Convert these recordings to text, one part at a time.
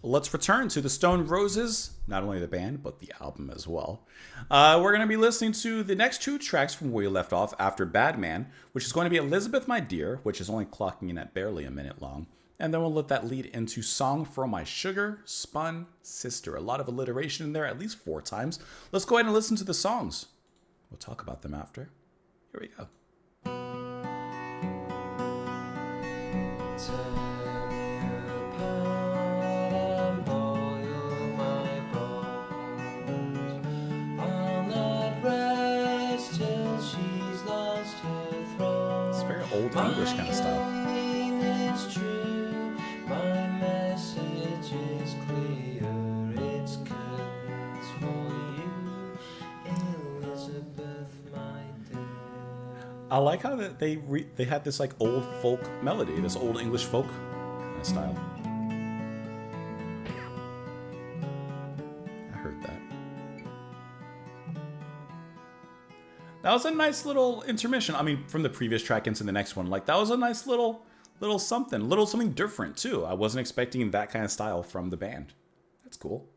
let's return to the Stone Roses, not only the band, but the album as well. We're going to be listening to the next two tracks from where we left off after Bad Man, which is going to be Elizabeth, My Dear, which is only clocking in at barely a minute long. And then we'll let that lead into Song for My Sugar, Spun Sister. A lot of alliteration in there, at least 4 times. Let's go ahead and listen to the songs. We'll talk about them after. Here we go. It's very old English kind of style. I like how that they had this like old folk melody, this old English folk kind of style. I heard that. That was a nice little intermission. I mean, from the previous track into the next one, like that was a nice little something different too. I wasn't expecting that kind of style from the band. That's cool.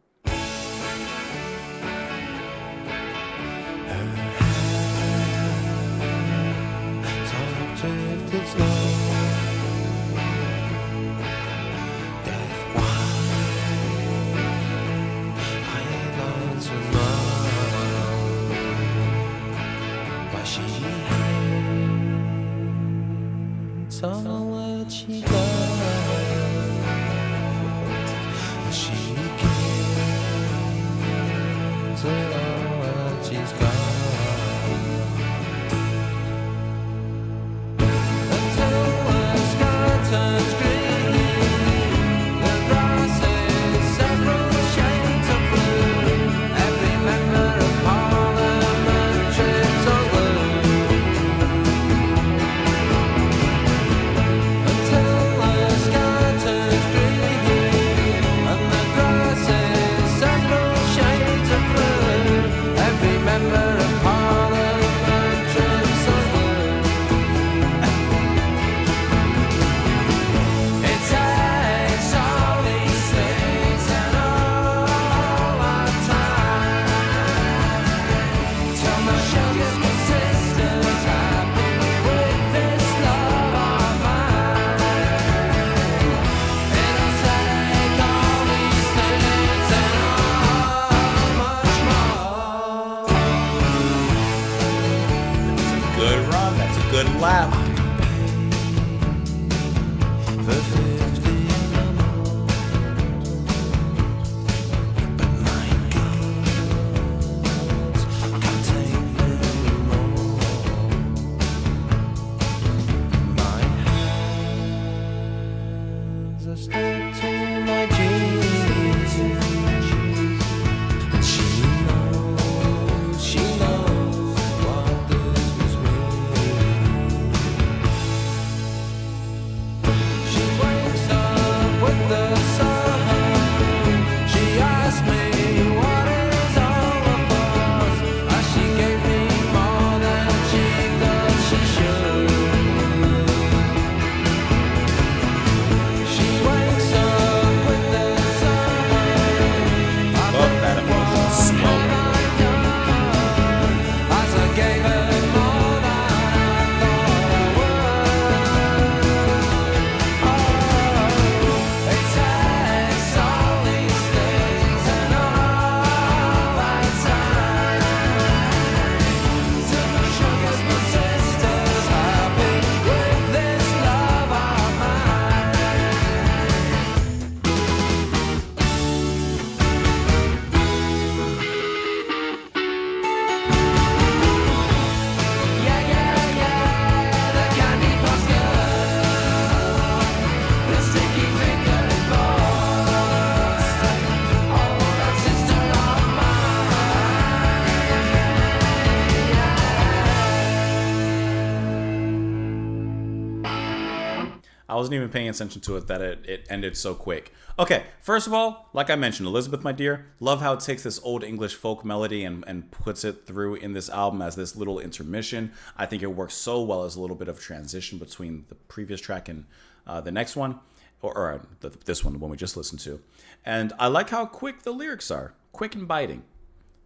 I wasn't even paying attention to it that it ended so quick. Okay, first of all, like I mentioned, Elizabeth, My Dear, love how it takes this old English folk melody and puts it through in this album as this little intermission. I think it works so well as a little bit of transition between the previous track and the next one. this one, the one we just listened to. And I like how quick the lyrics are, quick and biting.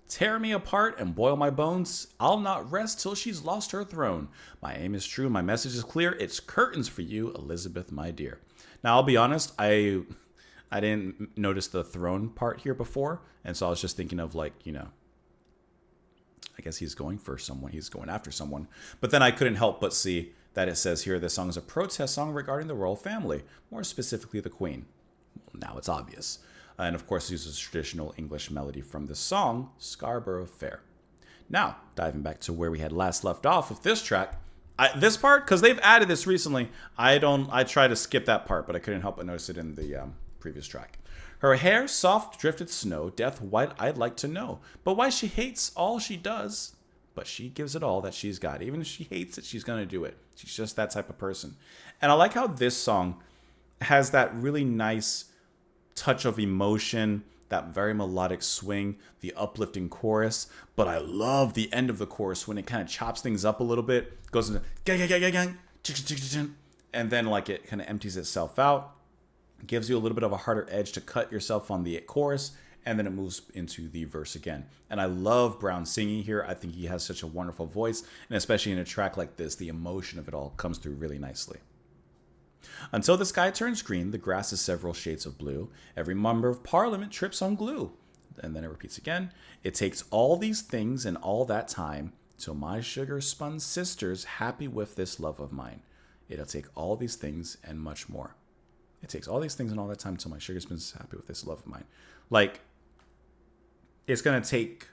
Tear me apart and boil my bones. I'll not rest till she's lost her throne. My aim is true, my message is clear. It's curtains for you, Elizabeth, my dear. Now, I'll be honest, I didn't notice the throne part here before, and so I was just thinking of like, I guess he's going for someone. He's going after someone. But then I couldn't help but see that it says here this song is a protest song regarding the royal family, more specifically the Queen. Well, now it's obvious. And of course, it uses traditional English melody from the song, Scarborough Fair. Now, diving back to where we had last left off with this track, this part, because they've added this recently, I try to skip that part, but I couldn't help but notice it in the previous track. Her hair, soft drifted snow, death white, I'd like to know. But why she hates all she does, but she gives it all that she's got. Even if she hates it, she's going to do it. She's just that type of person. And I like how this song has that really nice touch of emotion, that very melodic swing, the uplifting chorus. But I love the end of the chorus when it kind of chops things up a little bit, goes into gang, gang, gang, gang, gang, and then like it kind of empties itself out, gives you a little bit of a harder edge to cut yourself on the chorus, and then it moves into the verse again. And I love Brown singing here. I think he has such a wonderful voice, and especially in a track like this, the emotion of it all comes through really nicely. Until the sky turns green, the grass is several shades of blue. Every member of parliament trips on glue. And then it repeats again. It takes all these things and all that time till my sugar spun sister's happy with this love of mine. It'll take all these things and much more. It takes all these things and all that time till my sugar spin's happy with this love of mine. Like, it's going to take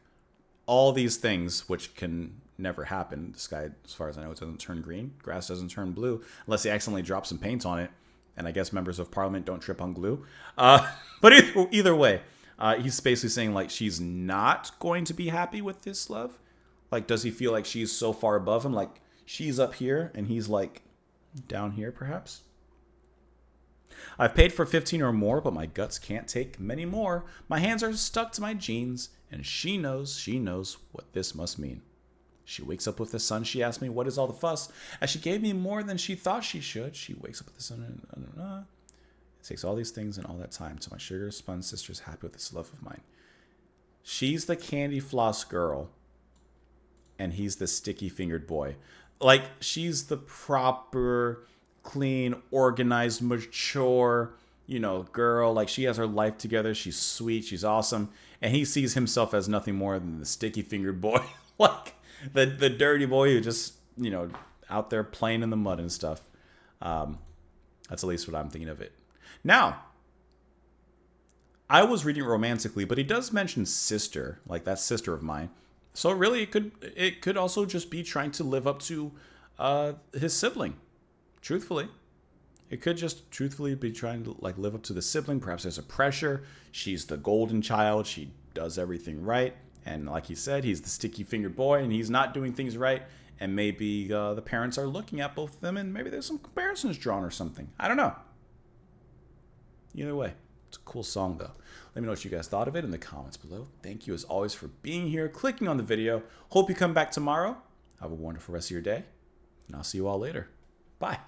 all these things, which can never happen. The sky, as far as I know, it doesn't turn green. Grass doesn't turn blue unless they accidentally drop some paint on it. And I guess members of parliament don't trip on glue. But either way, he's basically saying like she's not going to be happy with this love. Like, does he feel like she's so far above him? Like she's up here and he's like down here, perhaps? I've paid for 15 or more, but my guts can't take many more. My hands are stuck to my jeans, and she knows what this must mean. She wakes up with the sun. She asks me, what is all the fuss? As she gave me more than she thought she should. She wakes up with the sun. It takes all these things and all that time till my sugar spun sister's happy with this love of mine. She's the candy floss girl, and he's the sticky fingered boy. Like, she's the proper, clean, organized, mature, girl. Like, she has her life together. She's sweet. She's awesome. And he sees himself as nothing more than the sticky fingered boy. Like, the dirty boy who just, out there playing in the mud and stuff. That's at least what I'm thinking of it. Now, I was reading it romantically, but he does mention sister, like that sister of mine. So really, it could also just be trying to live up to his sibling. Truthfully, it could just truthfully be trying to like live up to the sibling. Perhaps there's a pressure. She's the golden child. She does everything right. And like he said, he's the sticky-fingered boy, and he's not doing things right. And maybe the parents are looking at both of them, and maybe there's some comparisons drawn or something. I don't know. Either way, it's a cool song, though. Let me know what you guys thought of it in the comments below. Thank you, as always, for being here, clicking on the video. Hope you come back tomorrow. Have a wonderful rest of your day, and I'll see you all later. Bye.